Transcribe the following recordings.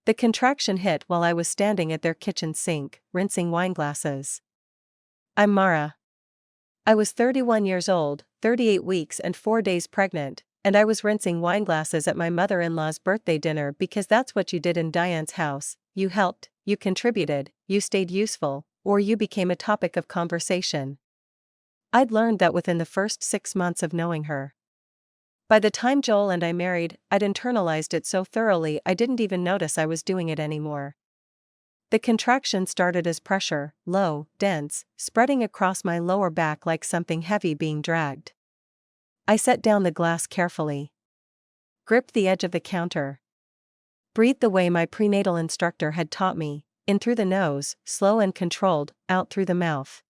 The contraction hit while I was standing at their kitchen sink, rinsing wine glasses. I'm Mara. I was 31 years old, 38 weeks and 4 days pregnant, and I was rinsing wine glasses at my mother-in-law's birthday dinner because that's what you did in Diane's house. You helped, you contributed, you stayed useful, or you became a topic of conversation. I'd learned that within the first 6 months of knowing her. By the time Joel and I married, I'd internalized it so thoroughly I didn't even notice I was doing it anymore. The contraction started as pressure, low, dense, spreading across my lower back like something heavy being dragged. I set down the glass carefully. Gripped the edge of the counter. Breathed the way my prenatal instructor had taught me, in through the nose, slow and controlled, out through the mouth.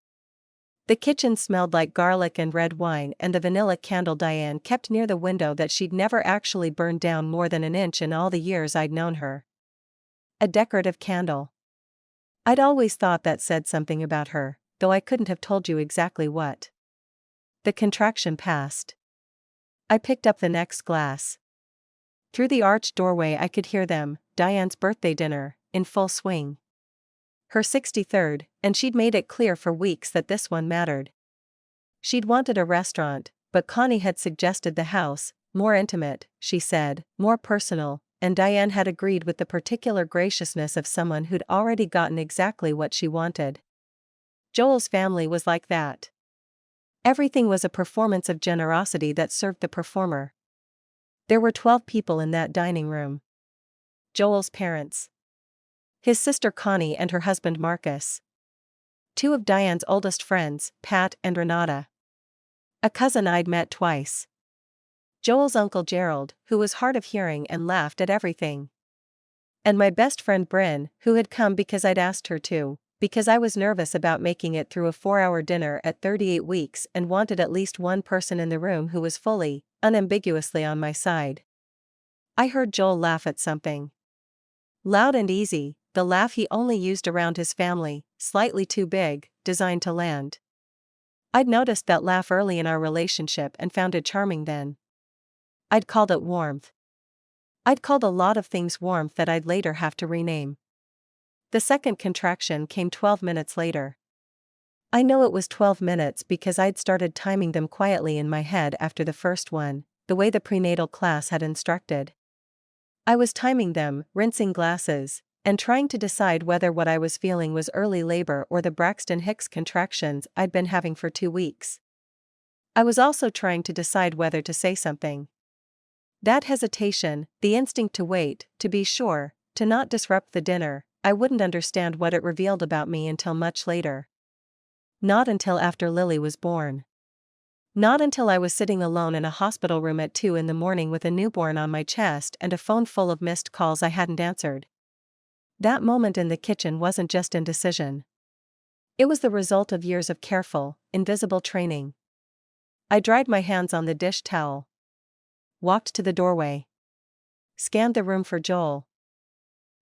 The kitchen smelled like garlic and red wine, and the vanilla candle Diane kept near the window that she'd never actually burned down more than an inch in all the years I'd known her. A decorative candle. I'd always thought that said something about her, though I couldn't have told you exactly what. The contraction passed. I picked up the next glass. Through the arched doorway I could hear them, Diane's birthday dinner, in full swing. Her 63rd, and she'd made it clear for weeks that this one mattered. She'd wanted a restaurant, but Connie had suggested the house, more intimate, she said, more personal, and Diane had agreed with the particular graciousness of someone who'd already gotten exactly what she wanted. Joel's family was like that. Everything was a performance of generosity that served the performer. There were 12 people in that dining room. Joel's parents. His sister Connie and her husband Marcus. 2 of Diane's oldest friends, Pat and Renata. A cousin I'd met twice. Joel's uncle Gerald, who was hard of hearing and laughed at everything. And my best friend Bryn, who had come because I'd asked her to, because I was nervous about making it through a 4-hour dinner at 38 weeks and wanted at least one person in the room who was fully, unambiguously on my side. I heard Joel laugh at something. Loud and easy, the laugh he only used around his family, slightly too big, designed to land. I'd noticed that laugh early in our relationship and found it charming then. I'd called it warmth. I'd called a lot of things warmth that I'd later have to rename. The second contraction came 12 minutes later. I know it was 12 minutes because I'd started timing them quietly in my head after the first one, the way the prenatal class had instructed. I was timing them, rinsing glasses, and trying to decide whether what I was feeling was early labor or the Braxton Hicks contractions I'd been having for 2 weeks. I was also trying to decide whether to say something. That hesitation, the instinct to wait, to be sure, to not disrupt the dinner, I wouldn't understand what it revealed about me until much later. Not until after Lily was born. Not until I was sitting alone in a hospital room at 2 in the morning with a newborn on my chest and a phone full of missed calls I hadn't answered. That moment in the kitchen wasn't just indecision. It was the result of years of careful, invisible training. I dried my hands on the dish towel. Walked to the doorway. Scanned the room for Joel.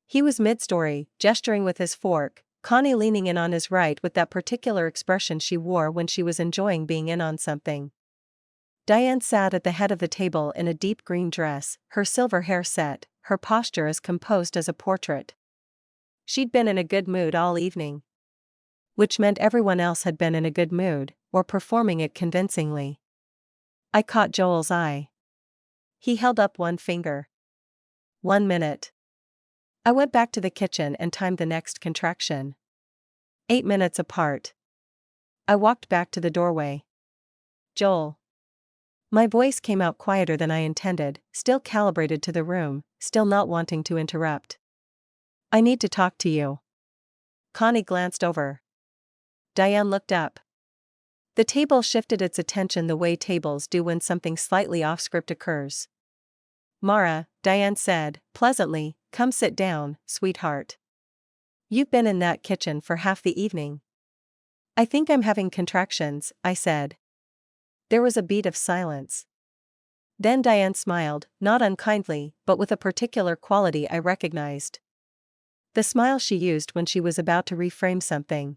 He was mid-story, gesturing with his fork, Connie leaning in on his right with that particular expression she wore when she was enjoying being in on something. Diane sat at the head of the table in a deep green dress, her silver hair set, her posture as composed as a portrait. She'd been in a good mood all evening. Which meant everyone else had been in a good mood, or performing it convincingly. I caught Joel's eye. He held up one finger. 1 minute. I went back to the kitchen and timed the next contraction. 8 minutes apart. I walked back to the doorway. Joel. My voice came out quieter than I intended, still calibrated to the room, still not wanting to interrupt. I need to talk to you. Connie glanced over. Diane looked up. The table shifted its attention the way tables do when something slightly off-script occurs. Mara, Diane said, pleasantly, come sit down, sweetheart. You've been in that kitchen for half the evening. I think I'm having contractions, I said. There was a beat of silence. Then Diane smiled, not unkindly, but with a particular quality I recognized. The smile she used when she was about to reframe something.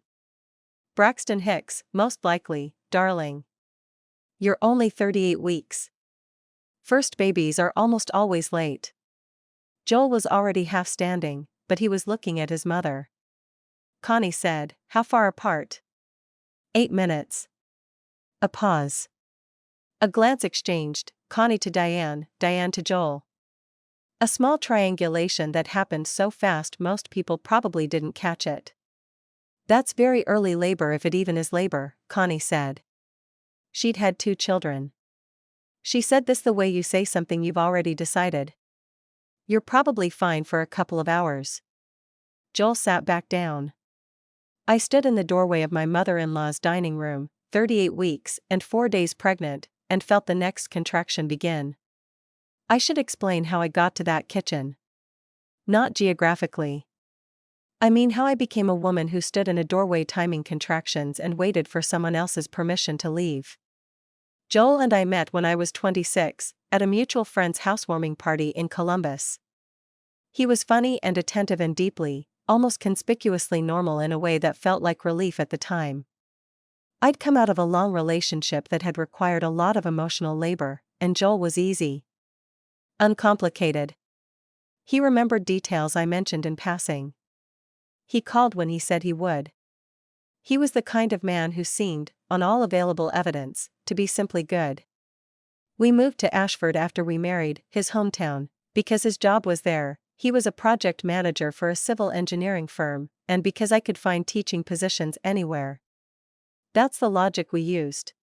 Braxton Hicks, most likely, darling. You're only 38 weeks. First babies are almost always late. Joel was already half standing, but he was looking at his mother. Connie said, "How far apart?" 8 minutes. A pause. A glance exchanged, Connie to Diane, Diane to Joel. A small triangulation that happened so fast most people probably didn't catch it. "That's very early labor if it even is labor," Connie said. She'd had 2 children. She said this the way you say something you've already decided. "You're probably fine for a couple of hours." Joel sat back down. I stood in the doorway of my mother-in-law's dining room, 38 weeks and 4 days pregnant, and felt the next contraction begin. I should explain how I got to that kitchen. Not geographically. I mean how I became a woman who stood in a doorway timing contractions and waited for someone else's permission to leave. Joel and I met when I was 26, at a mutual friend's housewarming party in Columbus. He was funny and attentive and deeply, almost conspicuously normal in a way that felt like relief at the time. I'd come out of a long relationship that had required a lot of emotional labor, and Joel was easy. Uncomplicated. He remembered details I mentioned in passing. He called when he said he would. He was the kind of man who seemed, on all available evidence, to be simply good. We moved to Ashford after we married, his hometown, because his job was there. He was a project manager for a civil engineering firm, and because I could find teaching positions anywhere. That's the logic we used.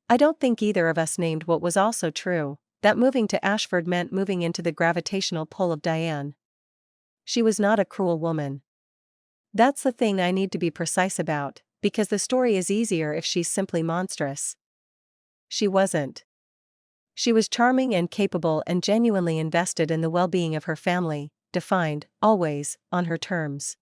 I don't think either of us named what was also true, that moving to Ashford meant moving into the gravitational pull of Diane. She was not a cruel woman. That's the thing I need to be precise about, because the story is easier if she's simply monstrous. She wasn't. She was charming and capable and genuinely invested in the well-being of her family, defined, always, on her terms.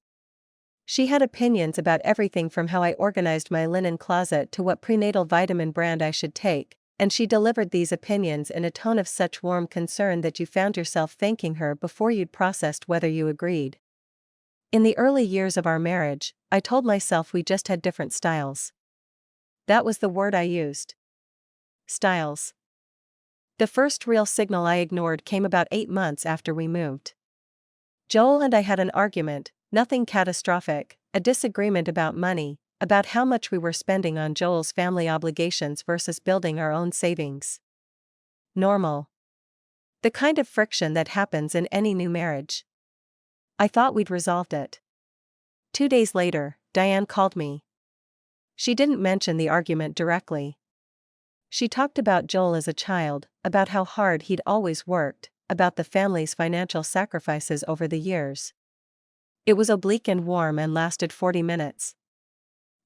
She had opinions about everything from how I organized my linen closet to what prenatal vitamin brand I should take, and she delivered these opinions in a tone of such warm concern that you found yourself thanking her before you'd processed whether you agreed. In the early years of our marriage, I told myself we just had different styles. That was the word I used. Styles. The first real signal I ignored came about 8 months after we moved. Joel and I had an argument, nothing catastrophic, a disagreement about money, about how much we were spending on Joel's family obligations versus building our own savings. Normal. The kind of friction that happens in any new marriage. I thought we'd resolved it. 2 days later, Diane called me. She didn't mention the argument directly. She talked about Joel as a child, about how hard he'd always worked, about the family's financial sacrifices over the years. It was oblique and warm and lasted 40 minutes.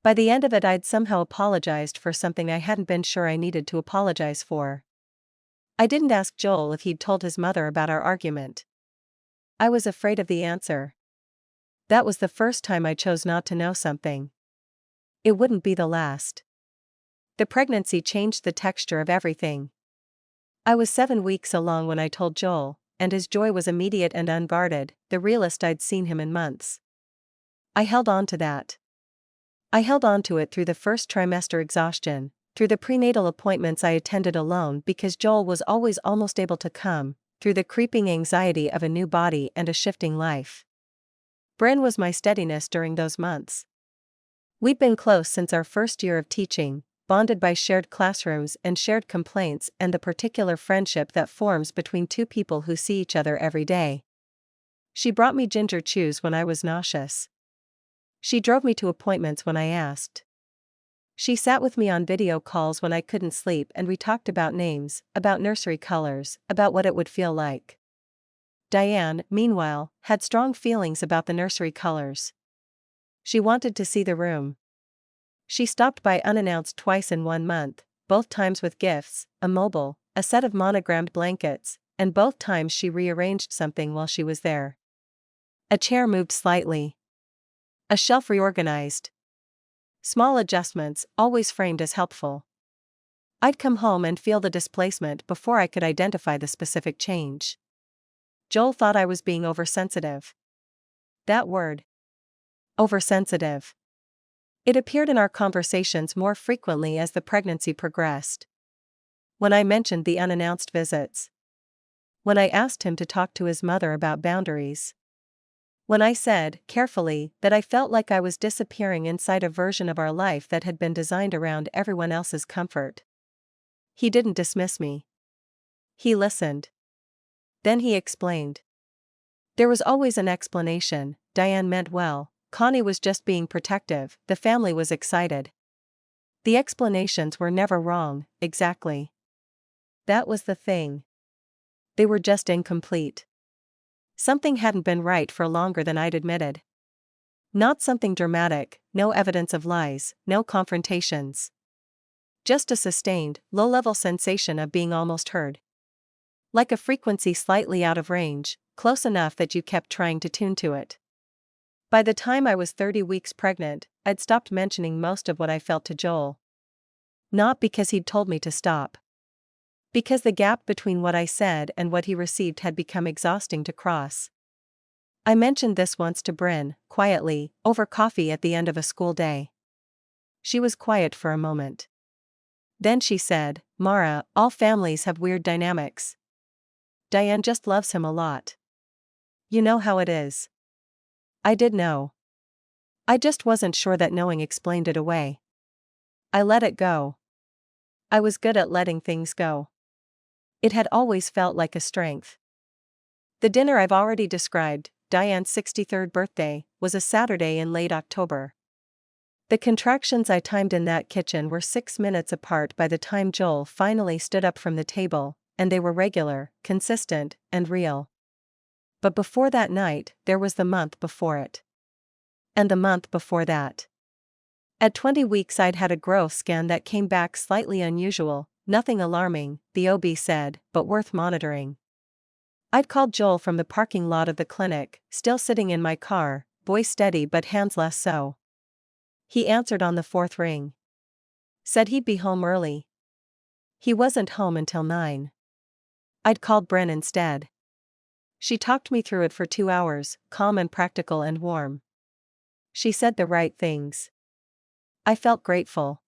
By the end of it, I'd somehow apologized for something I hadn't been sure I needed to apologize for. I didn't ask Joel if he'd told his mother about our argument. I was afraid of the answer. That was the first time I chose not to know something. It wouldn't be the last. The pregnancy changed the texture of everything. I was 7 weeks along when I told Joel, and his joy was immediate and unguarded, the realest I'd seen him in months. I held on to that. I held on to it through the first trimester exhaustion, through the prenatal appointments I attended alone because Joel was always almost able to come, through the creeping anxiety of a new body and a shifting life. Bryn was my steadiness during those months. We'd been close since our first year of teaching, bonded by shared classrooms and shared complaints and the particular friendship that forms between 2 people who see each other every day. She brought me ginger chews when I was nauseous. She drove me to appointments when I asked. She sat with me on video calls when I couldn't sleep, and we talked about names, about nursery colors, about what it would feel like. Diane, meanwhile, had strong feelings about the nursery colors. She wanted to see the room. She stopped by unannounced twice in 1 month, both times with gifts, a mobile, a set of monogrammed blankets, and both times she rearranged something while she was there. A chair moved slightly. A shelf reorganized. Small adjustments, always framed as helpful. I'd come home and feel the displacement before I could identify the specific change. Joel thought I was being oversensitive. That word. Oversensitive. It appeared in our conversations more frequently as the pregnancy progressed. When I mentioned the unannounced visits. When I asked him to talk to his mother about boundaries. When I said, carefully, that I felt like I was disappearing inside a version of our life that had been designed around everyone else's comfort. He didn't dismiss me. He listened. Then he explained. There was always an explanation. Diane meant well, Connie was just being protective, the family was excited. The explanations were never wrong, exactly. That was the thing. They were just incomplete. Something hadn't been right for longer than I'd admitted. Not something dramatic, no evidence of lies, no confrontations. Just a sustained, low-level sensation of being almost heard. Like a frequency slightly out of range, close enough that you kept trying to tune to it. By the time I was 30 weeks pregnant, I'd stopped mentioning most of what I felt to Joel. Not because he'd told me to stop. Because the gap between what I said and what he received had become exhausting to cross. I mentioned this once to Bryn, quietly, over coffee at the end of a school day. She was quiet for a moment. Then she said, Mara, all families have weird dynamics. Diane just loves him a lot. You know how it is. I did know. I just wasn't sure that knowing explained it away. I let it go. I was good at letting things go. It had always felt like a strength. The dinner I've already described, Diane's 63rd birthday, was a Saturday in late October. The contractions I timed in that kitchen were 6 minutes apart by the time Joel finally stood up from the table, and they were regular, consistent, and real. But before that night, there was the month before it. And the month before that. At 20 weeks I'd had a growth scan that came back slightly unusual, nothing alarming, the OB said, but worth monitoring. I'd called Joel from the parking lot of the clinic, still sitting in my car, voice steady but hands less so. He answered on the 4th ring. Said he'd be home early. He wasn't home until 9. I'd called Bryn instead. She talked me through it for 2 hours, calm and practical and warm. She said the right things. I felt grateful.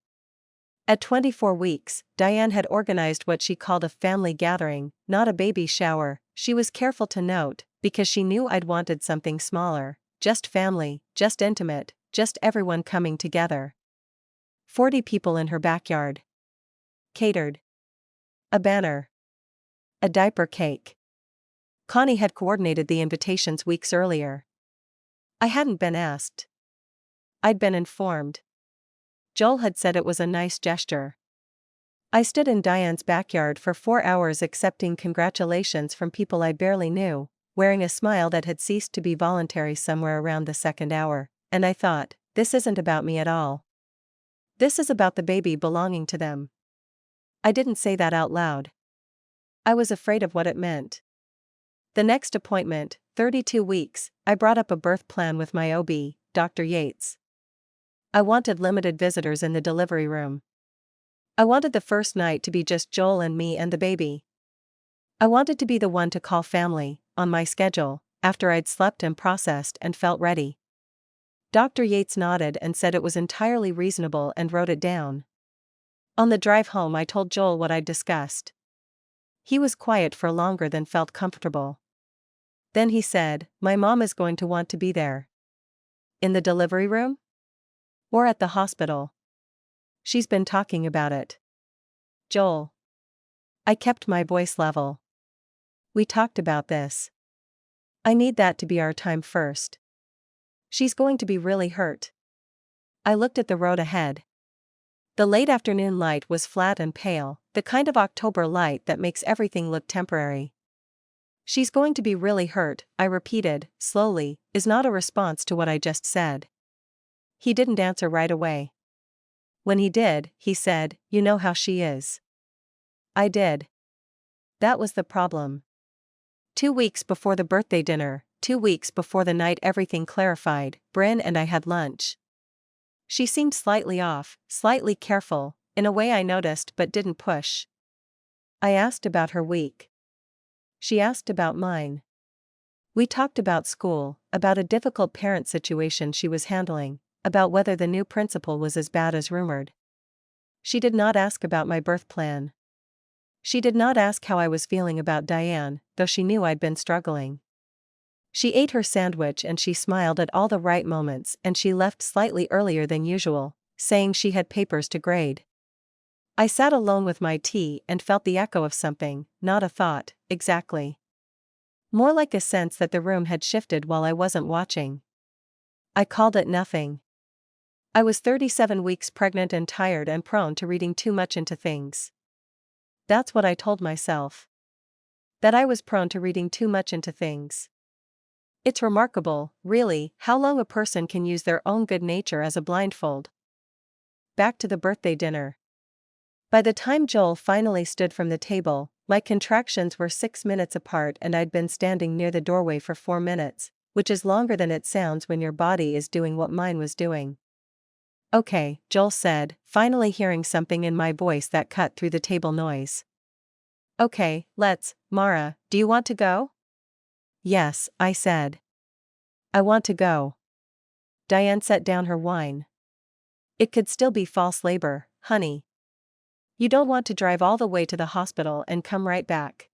At 24 weeks, Diane had organized what she called a family gathering, not a baby shower, she was careful to note, because she knew I'd wanted something smaller, just family, just intimate, just everyone coming together. 40 people in her backyard. Catered. A banner. A diaper cake. Connie had coordinated the invitations weeks earlier. I hadn't been asked. I'd been informed. Joel had said it was a nice gesture. I stood in Diane's backyard for 4 hours accepting congratulations from people I barely knew, wearing a smile that had ceased to be voluntary somewhere around the 2nd hour, and I thought, this isn't about me at all. This is about the baby belonging to them. I didn't say that out loud. I was afraid of what it meant. The next appointment, 32 weeks, I brought up a birth plan with my OB, Dr. Yates. I wanted limited visitors in the delivery room. I wanted the first night to be just Joel and me and the baby. I wanted to be the one to call family, on my schedule, after I'd slept and processed and felt ready. Dr. Yates nodded and said it was entirely reasonable and wrote it down. On the drive home I told Joel what I'd discussed. He was quiet for longer than felt comfortable. Then he said, my mom is going to want to be there. In the delivery room? Or at the hospital? She's been talking about it. Joel. I kept my voice level. We talked about this. I need that to be our time first. She's going to be really hurt. I looked at the road ahead. The late afternoon light was flat and pale, the kind of October light that makes everything look temporary. She's going to be really hurt, I repeated, slowly, is not a response to what I just said. He didn't answer right away. When he did, he said, you know how she is. I did. That was the problem. 2 weeks before the birthday dinner, 2 weeks before the night everything clarified, Bryn and I had lunch. She seemed slightly off, slightly careful, in a way I noticed but didn't push. I asked about her week. She asked about mine. We talked about school, about a difficult parent situation she was handling, about whether the new principal was as bad as rumored. She did not ask about my birth plan. She did not ask how I was feeling about Diane, though she knew I'd been struggling. She ate her sandwich and she smiled at all the right moments, and she left slightly earlier than usual, saying she had papers to grade. I sat alone with my tea and felt the echo of something, not a thought, exactly. More like a sense that the room had shifted while I wasn't watching. I called it nothing. I was 37 weeks pregnant and tired and prone to reading too much into things. That's what I told myself. That I was prone to reading too much into things. It's remarkable, really, how long a person can use their own good nature as a blindfold. Back to the birthday dinner. By the time Joel finally stood from the table, my contractions were 6 minutes apart and I'd been standing near the doorway for 4 minutes, which is longer than it sounds when your body is doing what mine was doing. Okay, Joel said, finally hearing something in my voice that cut through the table noise. Okay, Mara, do you want to go? Yes, I said. I want to go. Diane set down her wine. It could still be false labor, honey. You don't want to drive all the way to the hospital and come right back.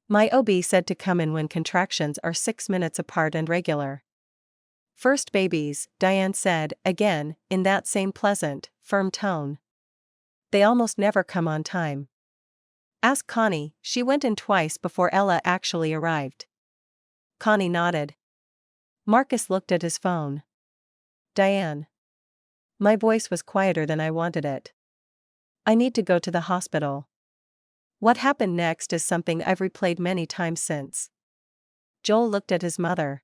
My OB said to come in when contractions are 6 minutes apart and regular. First babies, Diane said, again, in that same pleasant, firm tone. They almost never come on time. Ask Connie, she went in twice before Ella actually arrived. Connie nodded. Marcus looked at his phone. Diane. My voice was quieter than I wanted it. I need to go to the hospital. What happened next is something I've replayed many times since. Joel looked at his mother.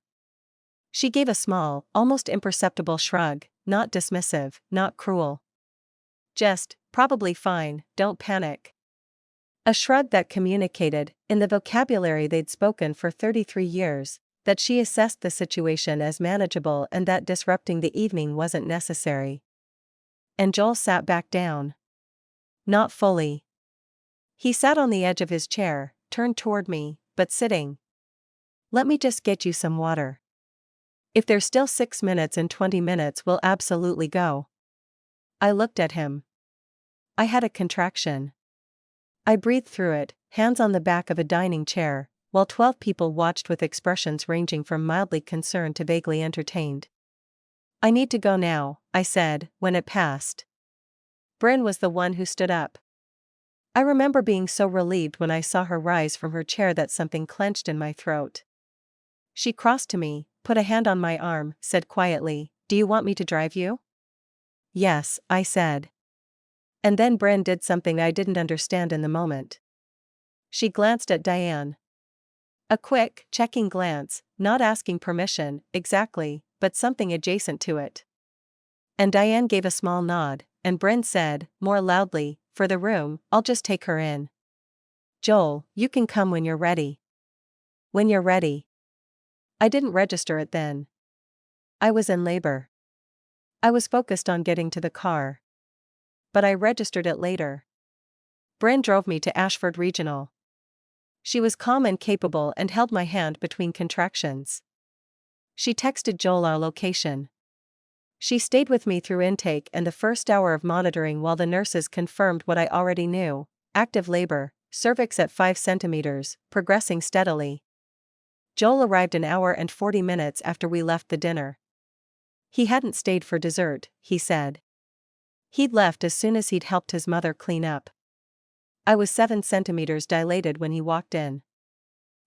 She gave a small, almost imperceptible shrug, not dismissive, not cruel. Just, probably fine, don't panic. A shrug that communicated, in the vocabulary they'd spoken for 33 years, that she assessed the situation as manageable and that disrupting the evening wasn't necessary. And Joel sat back down. Not fully. He sat on the edge of his chair, turned toward me, but sitting. Let me just get you some water. If there's still 6 minutes and 20 minutes, we'll absolutely go. I looked at him. I had a contraction. I breathed through it, hands on the back of a dining chair, while 12 people watched with expressions ranging from mildly concerned to vaguely entertained. I need to go now, I said, when it passed. Bryn was the one who stood up. I remember being so relieved when I saw her rise from her chair that something clenched in my throat. She crossed to me, put a hand on my arm, said quietly, "Do you want me to drive you?" "Yes," I said. And then Bryn did something I didn't understand in the moment. She glanced at Diane. A quick, checking glance, not asking permission, exactly, but something adjacent to it. And Diane gave a small nod, and Bryn said, more loudly, "For the room, I'll just take her in. Joel, you can come when you're ready." When you're ready. I didn't register it then. I was in labor. I was focused on getting to the car. But I registered it later. Bryn drove me to Ashford Regional. She was calm and capable and held my hand between contractions. She texted Joel our location. She stayed with me through intake and the first hour of monitoring while the nurses confirmed what I already knew: active labor, cervix at 5 centimeters, progressing steadily. Joel arrived an hour and 40 minutes after we left the dinner. He hadn't stayed for dessert, he said. He'd left as soon as he'd helped his mother clean up. I was 7 centimeters dilated when he walked in.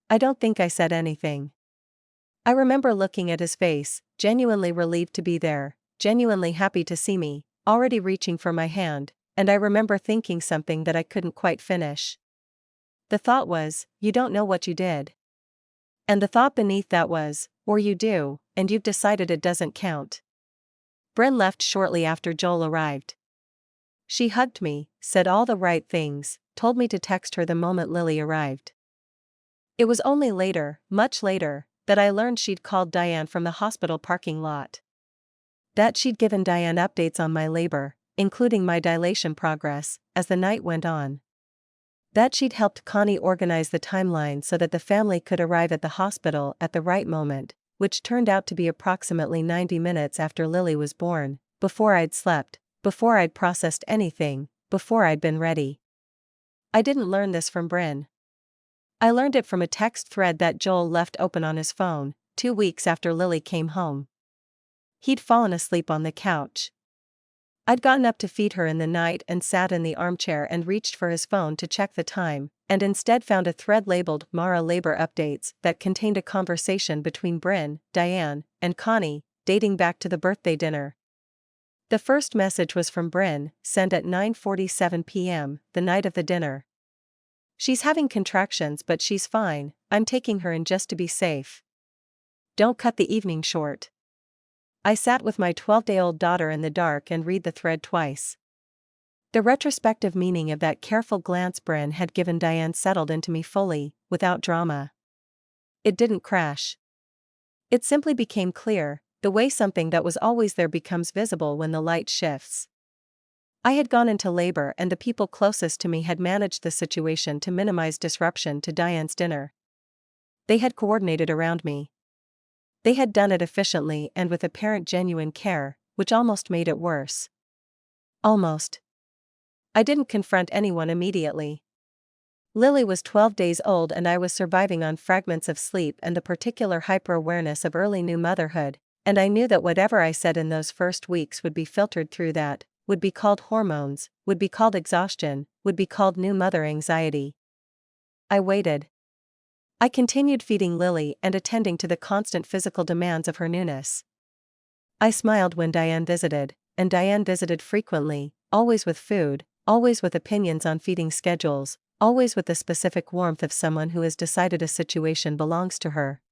I don't think I said anything. I remember looking at his face, genuinely relieved to be there, genuinely happy to see me, already reaching for my hand, and I remember thinking something that I couldn't quite finish. The thought was, "You don't know what you did." And the thought beneath that was, "Or you do, and you've decided it doesn't count." Bryn left shortly after Joel arrived. She hugged me, said all the right things, told me to text her the moment Lily arrived. It was only later, much later, that I learned she'd called Diane from the hospital parking lot. That she'd given Diane updates on my labor, including my dilation progress, as the night went on. That she'd helped Connie organize the timeline so that the family could arrive at the hospital at the right moment, which turned out to be approximately 90 minutes after Lily was born, before I'd slept, before I'd processed anything, before I'd been ready. I didn't learn this from Bryn. I learned it from a text thread that Joel left open on his phone, 2 weeks after Lily came home. He'd fallen asleep on the couch. I'd gotten up to feed her in the night and sat in the armchair and reached for his phone to check the time, and instead found a thread labeled Mara Labor Updates that contained a conversation between Bryn, Diane, and Connie, dating back to the birthday dinner. The first message was from Bryn, sent at 9:47 p.m., the night of the dinner. "She's having contractions but she's fine, I'm taking her in just to be safe. Don't cut the evening short." I sat with my 12-day-old daughter in the dark and read the thread twice. The retrospective meaning of that careful glance Bryn had given Diane settled into me fully, without drama. It didn't crash. It simply became clear, the way something that was always there becomes visible when the light shifts. I had gone into labor and the people closest to me had managed the situation to minimize disruption to Diane's dinner. They had coordinated around me. They had done it efficiently and with apparent genuine care, which almost made it worse. Almost. I didn't confront anyone immediately. Lily was 12 days old and I was surviving on fragments of sleep and the particular hyper-awareness of early new motherhood, and I knew that whatever I said in those first weeks would be filtered through that, would be called hormones, would be called exhaustion, would be called new mother anxiety. I waited. I continued feeding Lily and attending to the constant physical demands of her newness. I smiled when Diane visited, and Diane visited frequently, always with food, always with opinions on feeding schedules, always with the specific warmth of someone who has decided a situation belongs to her.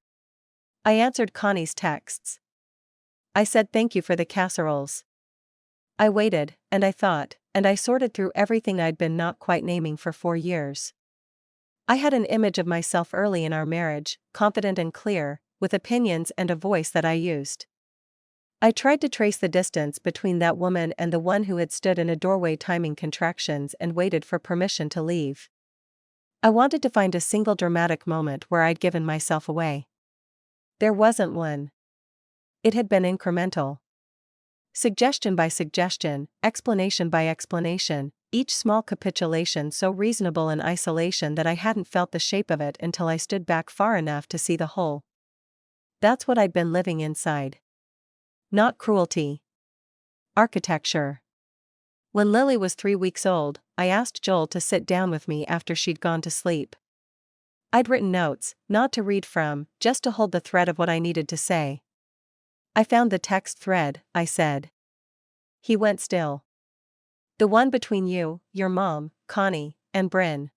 I answered Connie's texts. I said thank you for the casseroles. I waited, and I thought, and I sorted through everything I'd been not quite naming for 4 years. I had an image of myself early in our marriage, confident and clear, with opinions and a voice that I used. I tried to trace the distance between that woman and the one who had stood in a doorway timing contractions and waited for permission to leave. I wanted to find a single dramatic moment where I'd given myself away. There wasn't one. It had been incremental. Suggestion by suggestion, explanation by explanation, each small capitulation so reasonable in isolation that I hadn't felt the shape of it until I stood back far enough to see the whole. That's what I'd been living inside. Not cruelty. Architecture. When Lily was 3 weeks old, I asked Joel to sit down with me after she'd gone to sleep. I'd written notes, not to read from, just to hold the thread of what I needed to say. "I found the text thread," I said. He went still. "The one between you, your mom, Connie, and Bryn.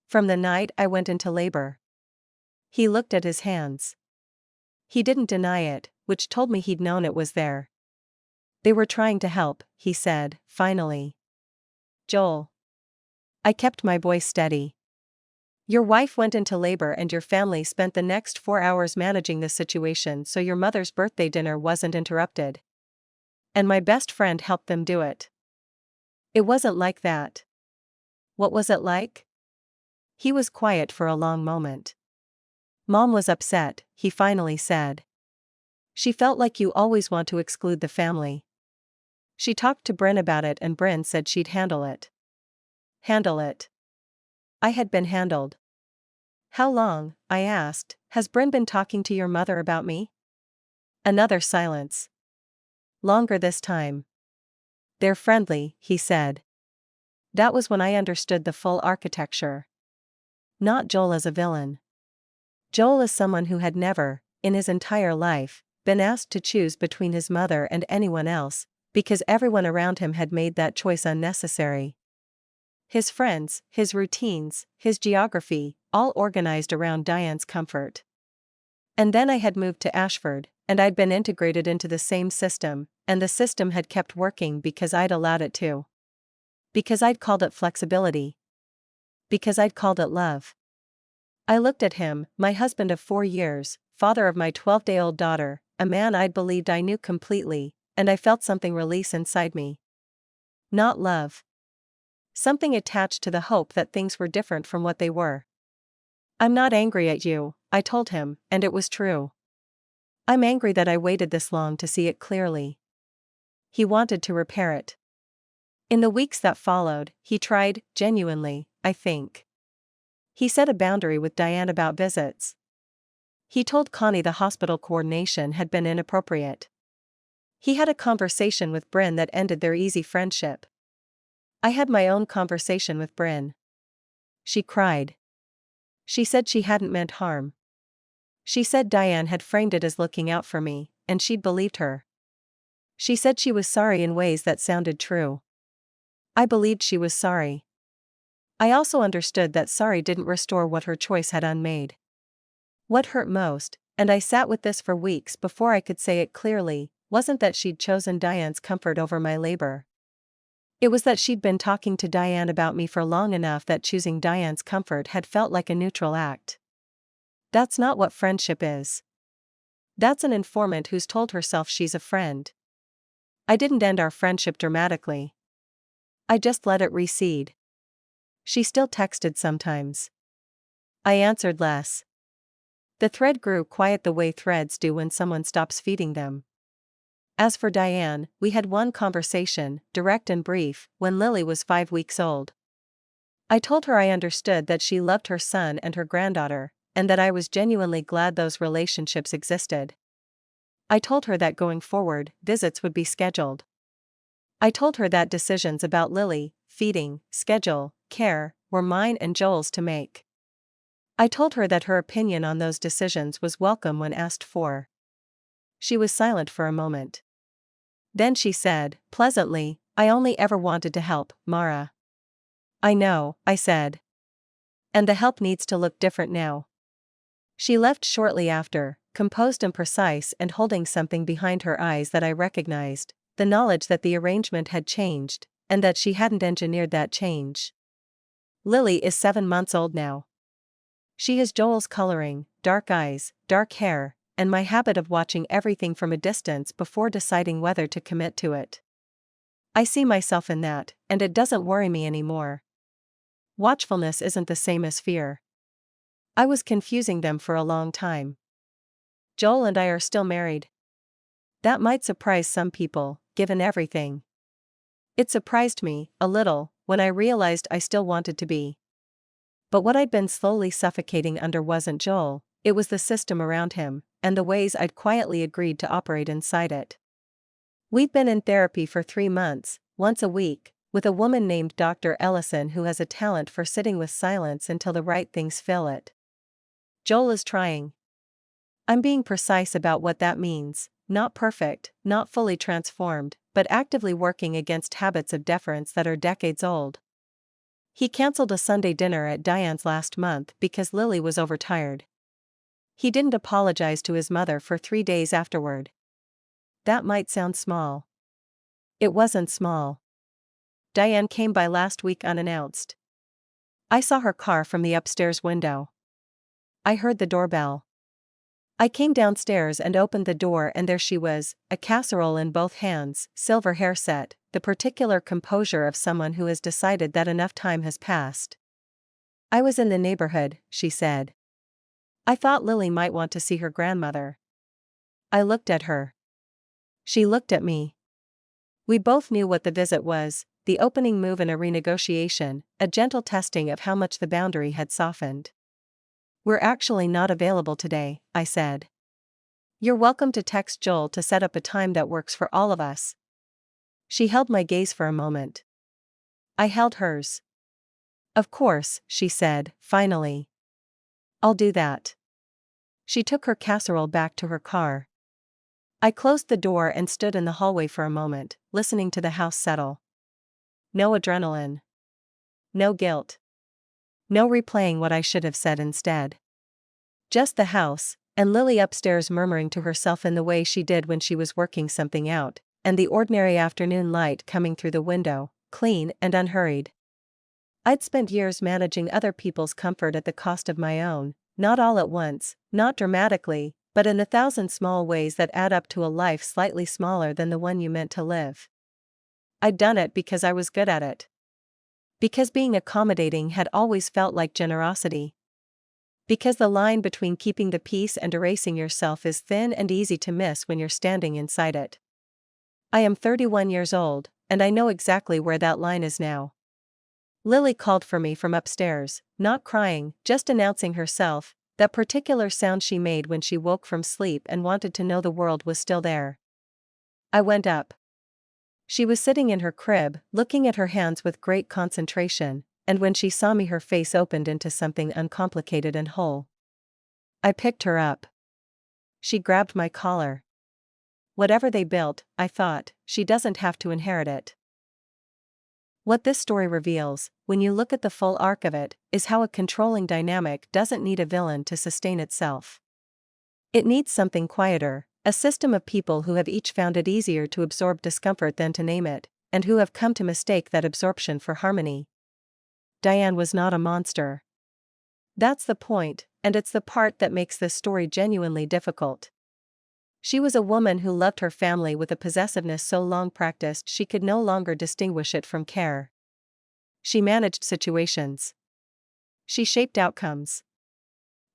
From the night I went into labor." He looked at his hands. He didn't deny it, which told me he'd known it was there. "They were trying to help," he said, finally. "Joel." I kept my voice steady. "Your wife went into labor and your family spent the next 4 hours managing the situation so your mother's birthday dinner wasn't interrupted. And my best friend helped them do it." "It wasn't like that." "What was it like?" He was quiet for a long moment. "Mom was upset," he finally said. "She felt like you always want to exclude the family. She talked to Bryn about it and Bryn said she'd handle it." Handle it? I had been handled. "How long," I asked, "has Bryn been talking to your mother about me?" Another silence. "Longer this time." "They're friendly," he said. That was when I understood the full architecture. Not Joel as a villain. Joel as someone who had never, in his entire life, been asked to choose between his mother and anyone else, because everyone around him had made that choice unnecessary. His friends, his routines, his geography, all organized around Diane's comfort. And then I had moved to Ashford, and I'd been integrated into the same system, and the system had kept working because I'd allowed it to. Because I'd called it flexibility. Because I'd called it love. I looked at him, my husband of 4 years, father of my 12-day-old daughter, a man I'd believed I knew completely, and I felt something release inside me. Not love. Something attached to the hope that things were different from what they were. "I'm not angry at you," I told him, and it was true. "I'm angry that I waited this long to see it clearly." He wanted to repair it. In the weeks that followed, he tried, genuinely, I think. He set a boundary with Diane about visits. He told Connie the hospital coordination had been inappropriate. He had a conversation with Bryn that ended their easy friendship. I had my own conversation with Bryn. She cried. She said she hadn't meant harm. She said Diane had framed it as looking out for me, and she'd believed her. She said she was sorry in ways that sounded true. I believed she was sorry. I also understood that sorry didn't restore what her choice had unmade. What hurt most, and I sat with this for weeks before I could say it clearly, wasn't that she'd chosen Diane's comfort over my labor. It was that she'd been talking to Diane about me for long enough that choosing Diane's comfort had felt like a neutral act. That's not what friendship is. That's an informant who's told herself she's a friend. I didn't end our friendship dramatically. I just let it recede. She still texted sometimes. I answered less. The thread grew quiet the way threads do when someone stops feeding them. As for Diane, we had one conversation, direct and brief, when Lily was 5 weeks old. I told her I understood that she loved her son and her granddaughter, and that I was genuinely glad those relationships existed. I told her that going forward, visits would be scheduled. I told her that decisions about Lily, feeding, schedule, care, were mine and Joel's to make. I told her that her opinion on those decisions was welcome when asked for. She was silent for a moment. Then she said, pleasantly, I only ever wanted to help, Mara. I know, I said. And the help needs to look different now. She left shortly after, composed and precise and holding something behind her eyes that I recognized, the knowledge that the arrangement had changed, and that she hadn't engineered that change. Lily is 7 months old now. She has Joel's coloring, dark eyes, dark hair, and my habit of watching everything from a distance before deciding whether to commit to it. I see myself in that, and it doesn't worry me anymore. Watchfulness isn't the same as fear. I was confusing them for a long time. Joel and I are still married. That might surprise some people, given everything. It surprised me, a little, when I realized I still wanted to be. But what I'd been slowly suffocating under wasn't Joel, it was the system around him, and the ways I'd quietly agreed to operate inside it. We've been in therapy for 3 months, once a week, with a woman named Dr. Ellison who has a talent for sitting with silence until the right things fill it. Joel is trying. I'm being precise about what that means, not perfect, not fully transformed, but actively working against habits of deference that are decades old. He canceled a Sunday dinner at Diane's last month because Lily was overtired. He didn't apologize to his mother for 3 days afterward. That might sound small. It wasn't small. Diane came by last week unannounced. I saw her car from the upstairs window. I heard the doorbell. I came downstairs and opened the door and there she was, a casserole in both hands, silver hair set, the particular composure of someone who has decided that enough time has passed. I was in the neighborhood, she said. I thought Lily might want to see her grandmother. I looked at her. She looked at me. We both knew what the visit was, the opening move in a renegotiation, a gentle testing of how much the boundary had softened. We're actually not available today, I said. You're welcome to text Joel to set up a time that works for all of us. She held my gaze for a moment. I held hers. Of course, she said, finally. I'll do that. She took her casserole back to her car. I closed the door and stood in the hallway for a moment, listening to the house settle. No adrenaline. No guilt. No replaying what I should have said instead. Just the house, and Lily upstairs murmuring to herself in the way she did when she was working something out, and the ordinary afternoon light coming through the window, clean and unhurried. I'd spent years managing other people's comfort at the cost of my own, not all at once, not dramatically, but in 1,000 small ways that add up to a life slightly smaller than the one you meant to live. I'd done it because I was good at it. Because being accommodating had always felt like generosity. Because the line between keeping the peace and erasing yourself is thin and easy to miss when you're standing inside it. I am 31 years old, and I know exactly where that line is now. Lily called for me from upstairs, not crying, just announcing herself, that particular sound she made when she woke from sleep and wanted to know the world was still there. I went up. She was sitting in her crib, looking at her hands with great concentration, and when she saw me her face opened into something uncomplicated and whole. I picked her up. She grabbed my collar. Whatever they built, I thought, she doesn't have to inherit it. What this story reveals, when you look at the full arc of it, is how a controlling dynamic doesn't need a villain to sustain itself. It needs something quieter, a system of people who have each found it easier to absorb discomfort than to name it, and who have come to mistake that absorption for harmony. Diane was not a monster. That's the point, and it's the part that makes this story genuinely difficult. She was a woman who loved her family with a possessiveness so long practiced she could no longer distinguish it from care. She managed situations. She shaped outcomes.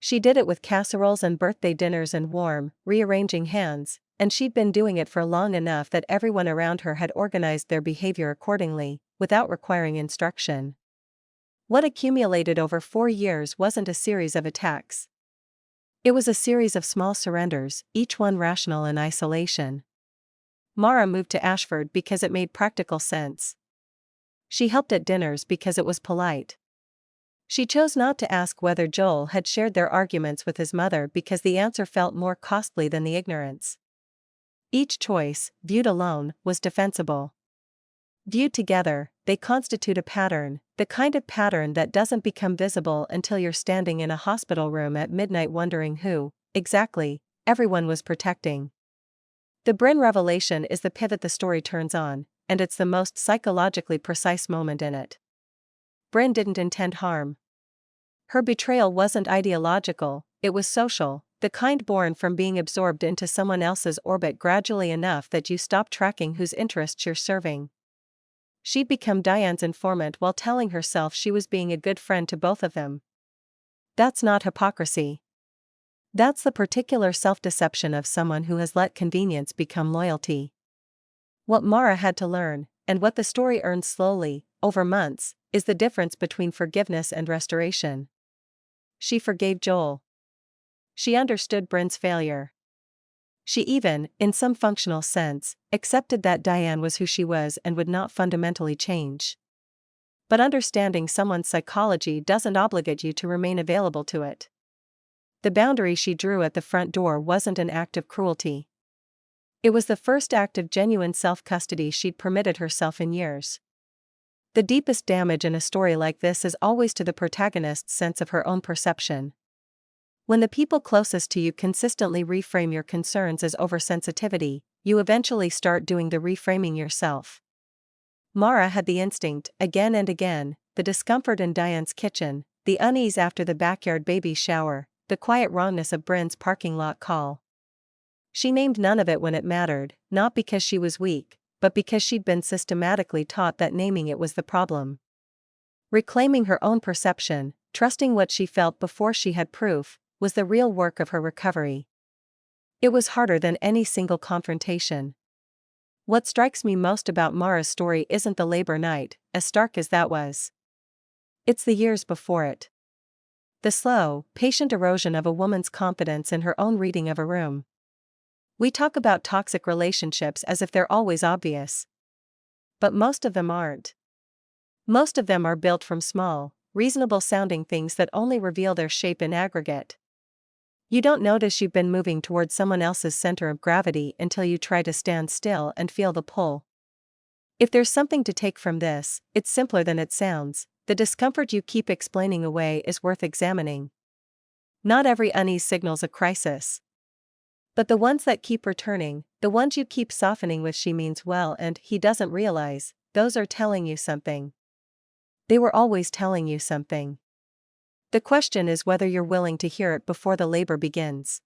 She did it with casseroles and birthday dinners and warm, rearranging hands, and she'd been doing it for long enough that everyone around her had organized their behavior accordingly, without requiring instruction. What accumulated over 4 years wasn't a series of attacks. It was a series of small surrenders, each one rational in isolation. Mara moved to Ashford because it made practical sense. She helped at dinners because it was polite. She chose not to ask whether Joel had shared their arguments with his mother because the answer felt more costly than the ignorance. Each choice, viewed alone, was defensible. Viewed together, they constitute a pattern, the kind of pattern that doesn't become visible until you're standing in a hospital room at midnight wondering who, exactly, everyone was protecting. The Bryn revelation is the pivot the story turns on, and it's the most psychologically precise moment in it. Bryn didn't intend harm. Her betrayal wasn't ideological, it was social, the kind born from being absorbed into someone else's orbit gradually enough that you stop tracking whose interests you're serving. She'd become Diane's informant while telling herself she was being a good friend to both of them. That's not hypocrisy. That's the particular self-deception of someone who has let convenience become loyalty. What Mara had to learn, and what the story earned slowly, over months, is the difference between forgiveness and restoration. She forgave Joel. She understood Bryn's failure. She even, in some functional sense, accepted that Diane was who she was and would not fundamentally change. But understanding someone's psychology doesn't obligate you to remain available to it. The boundary she drew at the front door wasn't an act of cruelty. It was the first act of genuine self-custody she'd permitted herself in years. The deepest damage in a story like this is always to the protagonist's sense of her own perception. When the people closest to you consistently reframe your concerns as oversensitivity, you eventually start doing the reframing yourself. Mara had the instinct, again and again, the discomfort in Diane's kitchen, the unease after the backyard baby shower, the quiet wrongness of Bryn's parking lot call. She named none of it when it mattered, not because she was weak, but because she'd been systematically taught that naming it was the problem. Reclaiming her own perception, trusting what she felt before she had proof, was the real work of her recovery. It was harder than any single confrontation. What strikes me most about Mara's story isn't the labor night, as stark as that was. It's the years before it. The slow, patient erosion of a woman's confidence in her own reading of a room. We talk about toxic relationships as if they're always obvious. But most of them aren't. Most of them are built from small, reasonable-sounding things that only reveal their shape in aggregate. You don't notice you've been moving towards someone else's center of gravity until you try to stand still and feel the pull. If there's something to take from this, it's simpler than it sounds. The discomfort you keep explaining away is worth examining. Not every unease signals a crisis. But the ones that keep returning, the ones you keep softening with "she means well" and "he doesn't realize," those are telling you something. They were always telling you something. The question is whether you're willing to hear it before the labor begins.